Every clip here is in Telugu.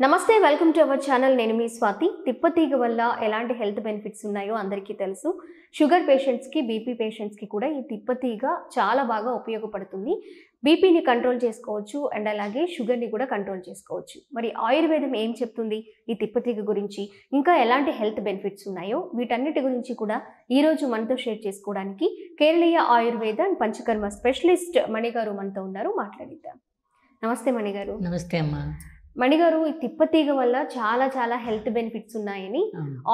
నమస్తే వెల్కమ్ టు అవర్ ఛానల్. నేను మీ స్వాతి. తిప్పతీగ వల్ల ఎలాంటి హెల్త్ బెనిఫిట్స్ ఉన్నాయో అందరికీ తెలుసు. షుగర్ పేషెంట్స్కి, బీపీ పేషెంట్స్కి కూడా ఈ తిప్పతీగ చాలా బాగా ఉపయోగపడుతుంది. బీపీని కంట్రోల్ చేసుకోవచ్చు అండ్ అలాగే షుగర్ని కూడా కంట్రోల్ చేసుకోవచ్చు. మరి ఆయుర్వేదం ఏం చెప్తుంది ఈ తిప్పతీగ గురించి, ఇంకా ఎలాంటి హెల్త్ బెనిఫిట్స్ ఉన్నాయో వీటన్నిటి గురించి కూడా ఈరోజు మనతో షేర్ చేసుకోవడానికి కేరళీయ ఆయుర్వేద అండ్ పంచకర్మ స్పెషలిస్ట్ మణిగారు మనతో ఉన్నారు. మాట్లాడిద్దాం. నమస్తే మణిగారు. నమస్తే అమ్మా. మణిగారు, ఈ తిప్పతీగ వల్ల చాలా చాలా హెల్త్ బెనిఫిట్స్ ఉన్నాయని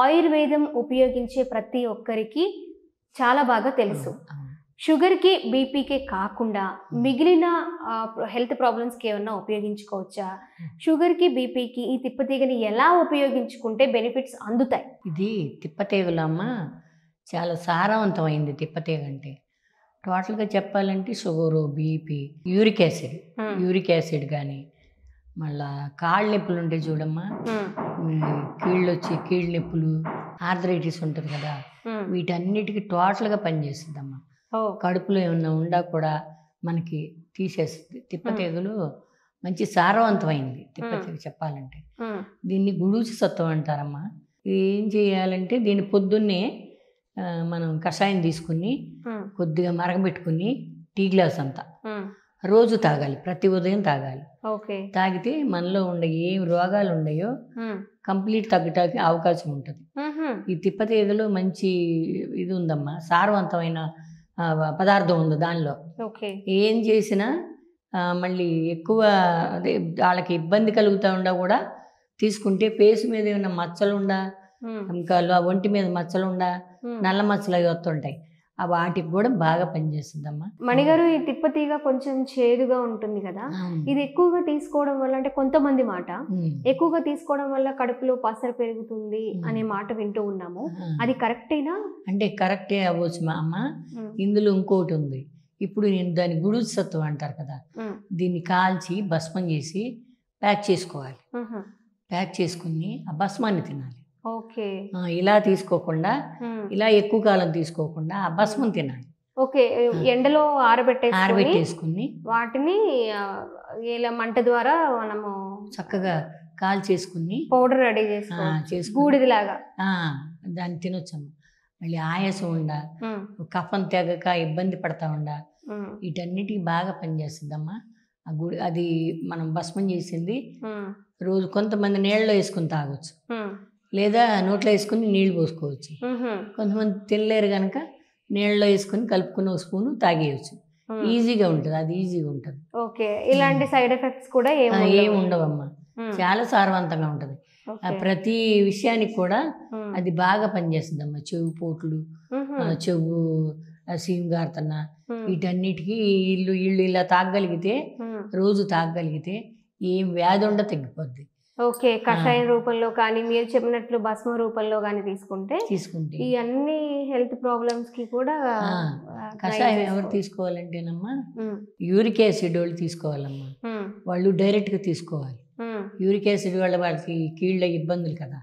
ఆయుర్వేదం ఉపయోగించే ప్రతి ఒక్కరికి చాలా బాగా తెలుసు. షుగర్కి, బీపీకి కాకుండా మిగిలిన హెల్త్ ప్రాబ్లమ్స్కి ఏమన్నా ఉపయోగించుకోవచ్చా? షుగర్కి, బీపీకి ఈ తిప్పతీగని ఎలా ఉపయోగించుకుంటే బెనిఫిట్స్ అందుతాయి? ఇది తిప్పతీగలో అమ్మ చాలా సారవంతమైంది. తిప్పతీగ అంటే టోటల్గా చెప్పాలంటే షుగరు, బీపీ, యూరిక్ యాసిడ్ కానీ, మళ్ళా కాళ్ళ నొప్పులు ఉంటాయి చూడమ్మా, కీళ్ళ నొప్పులు, ఆర్థరైటిస్ ఉంటుంది కదా, వీటన్నిటికీ టోటల్గా పనిచేస్తుందమ్మా. కడుపులో ఏమన్నా ఉండా కూడా మనకి తీసేస్తుంది. తిప్పతీగలు మంచి సారవంతమైంది. తిప్పతీగ చెప్పాలంటే దీన్ని గుడూచి సత్వం అంటారమ్మా. ఏం చేయాలంటే దీన్ని పొద్దున్నే మనం కషాయం తీసుకుని కొద్దిగా మరగబెట్టుకుని టీ గ్లాస్ అంతా రోజు తాగాలి. ప్రతి ఉదయం తాగాలి. తాగితే మనలో ఉండే ఏం రోగాలు ఉన్నాయో కంప్లీట్ తగ్గటానికి అవకాశం ఉంటుంది. ఈ తిప్పతీగలో మంచి ఇది ఉందమ్మా, సారవంతమైన పదార్థం ఉంది దానిలో. ఏం చేసినా మళ్ళీ ఎక్కువ అదే వాళ్ళకి ఇబ్బంది కలుగుతూ ఉండా కూడా తీసుకుంటే ఫేస్ మీద ఏమైనా మచ్చలుండా, ఇంకా ఒంటి మీద మచ్చలుండా, నల్ల మచ్చలు అవి వస్తుంటాయి, వాటికి కూడా బాగా పనిచేస్తుందమ్మా. మణిగారు, ఈ తిప్పతీగ కొంచెం చేదుగా ఉంటుంది కదా, ఇది ఎక్కువగా తీసుకోవడం వల్ల, అంటే కొంతమంది మాట ఎక్కువగా తీసుకోవడం వల్ల కడుపులో పసర పెరుగుతుంది అనే మాట వింటూ ఉన్నాము. అది కరెక్టేనా? అంటే కరెక్టే అవ్వచ్చు మా అమ్మ. ఇందులో ఇంకోటి ఉంది. ఇప్పుడు నేను దాన్ని గుడూచి సత్వం అంటారు కదా, దీన్ని కాల్చి భస్మం చేసి ప్యాక్ చేసుకోవాలి. ప్యాక్ చేసుకుని ఆ భస్మాన్ని తినాలి. ఇలా తీసుకోకుండా, ఇలా ఎక్కువ కాలం తీసుకోకుండా ఆ భస్మం తినాలి. ఎండలో ఆరబెట్టేసుకుని వాటిని ఇలా మంట ద్వారా మనము చక్కగా కాల్ చేసుకుని పౌడర్ రెడీ చేసుకుని బూడిదిలాగా దాన్ని తినొచ్చమ్మా. మళ్ళీ ఆయాసం ఉండా, కఫం తెగక ఇబ్బంది పడతా ఉండా, వీటన్నిటికి బాగా పనిచేస్తుందమ్మా. అది మనం భస్మం చేసింది రోజు కొంతమంది నీళ్ళలో వేసుకుని తాగొచ్చు, లేదా నోట్లో వేసుకుని నీళ్ళు పోసుకోవచ్చు. కొంతమంది తినలేరు కనుక నీళ్ళలో వేసుకుని కలుపుకుని ఒక స్పూను తాగేయచ్చు. ఈజీగా ఉంటుంది, అది ఈజీగా ఉంటుంది. ఇలాంటి సైడ్ ఎఫెక్ట్స్ కూడా ఏమి ఉండవమ్మా. చాలా సారవంతంగా ఉంటుంది. ప్రతి విషయానికి కూడా అది బాగా పనిచేస్తుందమ్మా. చెవు పోట్లు, చెవు సీమ్ గారుతున్నా, వీటన్నిటికీ ఇల్లు ఇలా తాగగలిగితే, రోజు తాగగలిగితే ఏం వ్యాధి ఉండ తగ్గిపోద్ది. కషాయం రూపంలో కానీ, మీరు చెప్పినట్లు భస్మ రూపంలో కానీ తీసుకుంటే ఈ అన్ని హెల్త్ ప్రాబ్లమ్స్ కి కూడా. కషాయం ఎవరు తీసుకోవాలంటేనమ్మా, యూరిక్ యాసిడ్ వాళ్ళు తీసుకోవాలమ్మా. వాళ్ళు డైరెక్ట్ గా తీసుకోవాలి. యూరిక్ యాసిడ్ వాళ్ళకి కీళ్ళ ఇబ్బందులు కదా,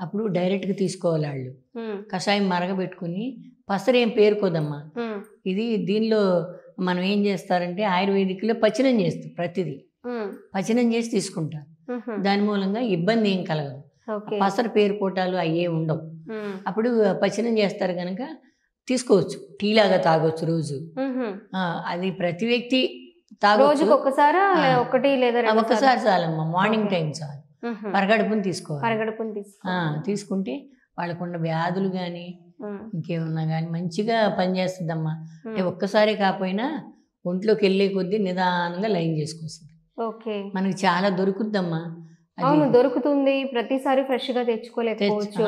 అప్పుడు డైరెక్ట్ గా తీసుకోవాలి వాళ్ళు. కషాయం మరగబెట్టుకుని, పసరేం పేరుకోదమ్మా. ఇది దీనిలో మనం ఏం చేస్తారంటే ఆయుర్వేదిక్లో పచనం చేస్తాం. ప్రతిదీ పచనం చేసి తీసుకుంటారు. దాని మూలంగా ఇబ్బంది ఏం కలగదు. పసర పేరుకోటాలు అయ్యే ఉండవు. అప్పుడు పచనం చేస్తారు కనుక తీసుకోవచ్చు. టీలాగా తాగొచ్చు రోజు. అది ప్రతి వ్యక్తి తాగొచ్చు. ఒక్కసారి చాలమ్మా. మార్నింగ్ టైం చాలు. పరగడుపుని తీసుకోవాలి. తీసుకుంటే వాళ్ళకున్న వ్యాధులు కానీ ఇంకేమన్నా కానీ మంచిగా పనిచేస్తుందమ్మా. అంటే ఒక్కసారి కాకపోయినా ఒంట్లోకి వెళ్ళే కొద్దీ నిదానంగా లైన్ చేసుకొస్తుంది. మనకి చాలా దొరుకుద్దమ్మా. దొరుకుతుంది. ప్రతిసారి ఫ్రెష్ గా తెచ్చుకోలేకపోవచ్చు.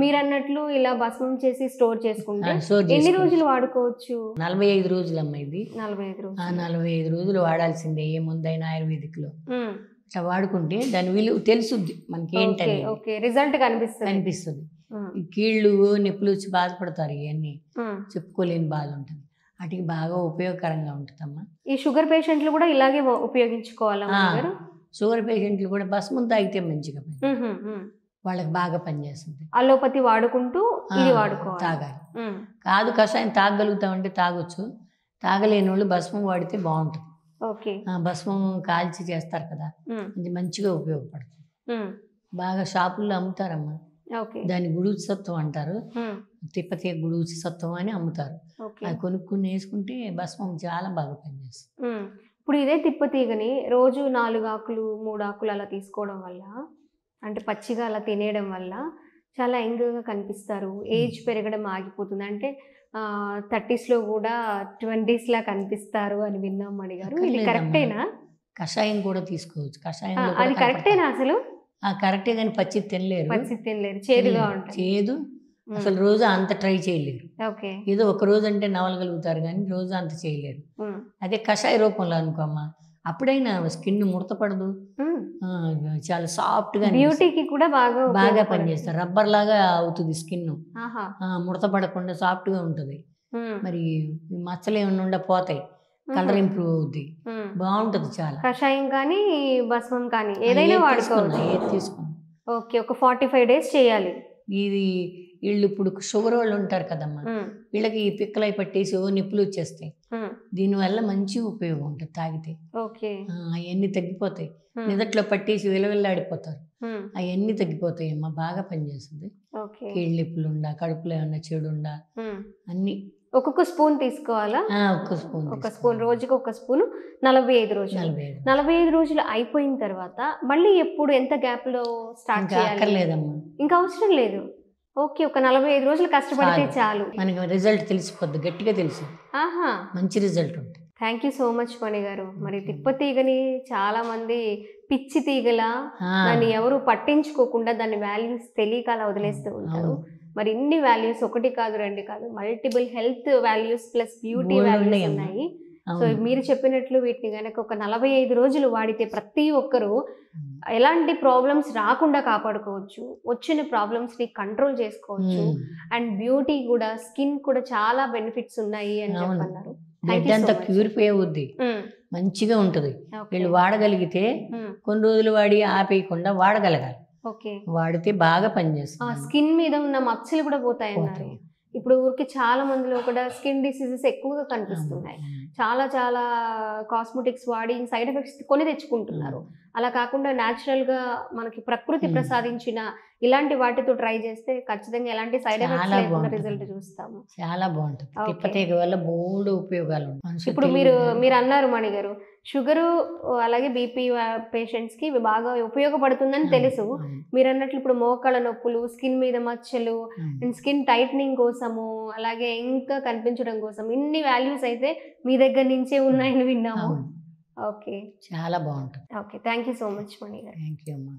మీరు అన్నట్లు ఇలా భస్మం చేసి స్టోర్ చేసుకుంటే ఎన్ని రోజులు వాడుకోవచ్చు? 45 రోజులమ్మా. ఇది 45 రోజులు వాడాల్సిందే ఏముందైనా ఆయుర్వేదిక్ లో. అట్లా వాడుకుంటే దాని విలువ తెలుసుద్ది మనకి ఏంటని, రిజల్ట్ కనిపిస్తుంది. కీళ్ళు నొప్పులు వచ్చి బాధపడతారు, ఇవన్నీ చెప్పుకోలేని బాధ ఉంటుంది. వాటికి బాగా ఉపయోగకరంగా ఉంటుందమ్మా. ఈ షుగర్ పేషెంట్లు కూడా ఇలాగే ఉపయోగించుకోవాలా? షుగర్ పేషెంట్లు కూడా భస్మం తాగితే మంచిగా వాళ్ళకి బాగా పనిచేస్తుంది. అలోపతి వాడుకుంటూ ఇది తాగాలి. కాదు కషాయం తాగగలుగుతామంటే తాగొచ్చు. తాగలేని వాళ్ళు భస్మం వాడితే బాగుంటుంది. భస్మం కాల్చి చేస్తారు కదా, అది మంచిగా ఉపయోగపడుతుంది. బాగా షాపుల్లో అమ్ముతారమ్మా. ఓకే. దాన్ని గుడూచి సత్వం అంటారు. హ్మ్. తిప్పతీగ గుడూచి సత్వం అని అమ్ముతారు. ఓకే. అది కొనుక్కుని వేసుకుంటే భస్మం చాలా బాగా పనిచేస్తుంది. హ్మ్. ఇప్పుడు ఇదే తిప్పతీగని రోజు 4 ఆకులు, 3 ఆకులు అలా తీసుకోవడం వల్ల, అంటే పచ్చిగా అలా తినేయడం వల్ల చాలా యంగ్‌గా కనిపిస్తారు. ఏజ్ పెరగడం ఆగిపోతుంది. అంటే 30స్‌లో కూడా 20స్‌లా కనిపిస్తారు అని విన్నాం మణిగారు. ఇది అక్కర్లేదమ్మా. కరెక్టేనా? కషాయం కూడా తీసుకోవచ్చు. కషాయంలో అది కూడా కరెక్టేనా అసలు? కరెక్టే కానీ పచ్చిది తినలేరు. పచ్చి తినలేరు. చేదుగా తినలేరు. ఉంటాయి. చేదు. అసలు రోజు అంత ట్రై చేయలేరు. ఓకే. ఏదో ఒక రోజు అంటే నవలగలుగుతారు కానీ రోజు అంత చేయలేరు. హ్మ్. అదే కషాయ రూపంలో అనుకో అమ్మా, అప్పుడైనా స్కిన్ ముడత పడదు. హ్మ్. చాలా సాఫ్ట్గా బ్యూటీకి కూడా బాగా బాగా ఉపయోగపడుతుంది. పనిచేస్తారు. రబ్బర్ లాగా అవుతుంది స్కిన్. ఆహా! ముడత పడకుండా సాఫ్ట్గా ఉంటుంది. హ్మ్. మరి ఈ మచ్చలు ఏమైనా ఉండా పోతాయి. కలర్ ఇంప్రూవ్ అవుద్ది. హ్మ్. బాగుంటుంది చాలా. కషాయం కానీ, భస్మం కానీ ఏదైనా వాడుకోవచ్చు. ఏది తీసుకున్నా. ఓకే. ఒక 45 డేస్ చేయాలి. ఇది వీళ్ళు ఇప్పుడు షుగర్ వాళ్ళు ఉంటారు కదమ్మా, హ్మ్. వీళ్ళకి ఈ పిక్కలై పట్టేసి నిప్పులు వచ్చేస్తాయి. హ్మ్. దీనివల్ల మంచి ఉపయోగం ఉంటుంది తాగితే. ఓకే. అవన్నీ తగ్గిపోతాయి. హ్మ్. నిదట్లో పట్టేసి విలవిల్లాడిపోతారు. హ్మ్. అవన్నీ తగ్గిపోతాయి అమ్మా. బాగా పనిచేస్తుంది. ఓకే. కీళ్ళ నిప్పులు ఉండా, కడుపులో ఏమన్నా చెడు ఉండా హ్మ్. అన్నీ. ఒక్కొక్క స్పూన్ తీసుకోవాలా? ఒక్క స్పూన్ ఒక స్పూన్, రోజుకి ఒక స్పూను 45 రోజులు. 45. 45 రోజులు అయిపోయిన తర్వాత మళ్ళీ ఎప్పుడు ఎంత గ్యాప్‌లో స్టార్ట్ ఇంకా చేయాలి? అక్కర్లేదమ్మా. ఇంకా అవసరం లేదు. ఓకే. ఒక 45 రోజులు కష్టపడితే చాలు. మనకి రిజల్ట్ తెలిసిపోద్ది, గట్టిగా తెలుసు. ఆహా! మంచి రిజల్ట్ ఉంటుంది. Thank you so much Mani గారు. మరి తిప్పతీగని చాలా మంది పిచ్చి తీగలా దాన్ని ఎవరు పట్టించుకోకుండా దాని వాల్యూస్ తెలియక అలా వదిలేస్తూ ఉంటారు. మరి ఇన్ని వాల్యూస్, 1 కాదు 2 కాదు, multiple health values plus beauty values ఉన్నాయి. సో మీరు చెప్పినట్లు వీటిని గనక ఒక 45 రోజులు వాడితే ప్రతి ఒక్కరూ ఎలాంటి ప్రాబ్లమ్స్ రాకుండా కాపాడుకోవచ్చు. వచ్చిన ప్రాబ్లమ్స్ని కంట్రోల్ చేసుకోవచ్చు. అండ్ బ్యూటీ కూడా, స్కిన్ కూడా చాలా బెనిఫిట్స్ ఉన్నాయి అని చెప్పన్నారు. బ్లడ్ అంతా ప్యూరిఫై అవుద్ది, మంచిగా ఉంటుంది. వీళ్ళు వాడగలిగితే కొన్ని రోజులు వాడి ఆపేయకుండా వాడగలగాలి. ఓకే. వాడితే బాగా పనిచేస్తుంది. స్కిన్ మీద ఉన్న మచ్చలు కూడా పోతాయి అన్నారు. ఇప్పుడు ఊరికి చాలా మందిలో కూడా స్కిన్ డిసీజెస్ ఎక్కువగా కనిపిస్తున్నాయి. చాలా చాలా కాస్మెటిక్స్ వాడి సైడ్ ఎఫెక్ట్స్ కొని తెచ్చుకుంటున్నారు. అలా కాకుండా న్యాచురల్గా మనకి ప్రకృతి ప్రసాదించిన ఇలాంటి వాటితో ట్రై చేస్తే ఖచ్చితంగా ఎలాంటి సైడ్ ఎఫెక్ట్స్ లేకుండా రిజల్ట్ చూస్తాము. చాలా బాగుంటుంది. తిప్పతీగ వల్ల బోల్డ్ ఉపయోగాలు ఉంటాయి. ఇప్పుడు మీరు అన్నారు మణి గారు, షుగరు అలాగే బీపీ పేషెంట్స్కి బాగా ఉపయోగపడుతుందని తెలుసు. మీరు అన్నట్లు ఇప్పుడు మోకాళ్ళ నొప్పులు, స్కిన్ మీద మచ్చలు, స్కిన్ టైట్నింగ్ కోసము, అలాగే ఇంకా కనిపించడం కోసం ఇన్ని వాల్యూస్ అయితే మీ దగ్గర నుంచే ఉన్నాయని విన్నాము. ఓకే. చాలా బాగుంటుంది. Okay. Thank you so much Mani గారు. థ్యాంక్ యూ అమ్మా.